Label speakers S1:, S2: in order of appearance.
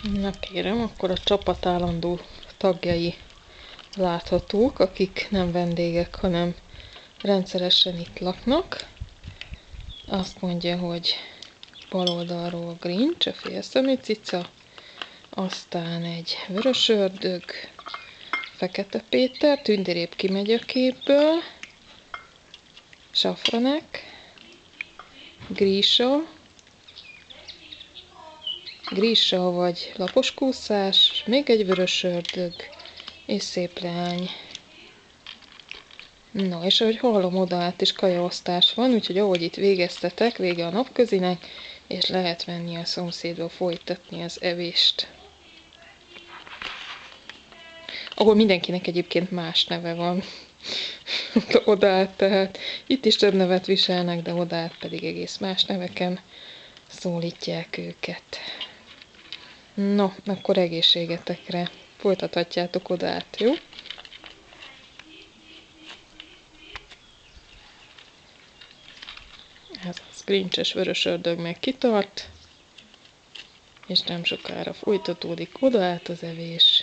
S1: Na kérem, akkor a csapat állandó tagjai láthatók, akik nem vendégek, hanem rendszeresen itt laknak. Azt mondja, hogy bal oldalról a Grinch, a félszemű cica, aztán egy vörös ördög, Fekete Péter, Tündérép kimegy a képből, Safranek, Grisha vagy laposkúszás, még egy vörös ördög, és szép leány. No, és ahogy hallom, oda át is kajaosztás van, úgyhogy ahogy itt végeztetek, vége a napközinek, és lehet menni a szomszédba folytatni az evést. Ahol mindenkinek egyébként más neve van. Oda át, tehát itt is több nevet viselnek, de oda át pedig egész más neveken szólítják őket. No, akkor egészségetekre. Folytathatjátok oda át, jó? Ez az Grinches vörös ördög meg kitart, és nem sokára folytatódik oda át az evés.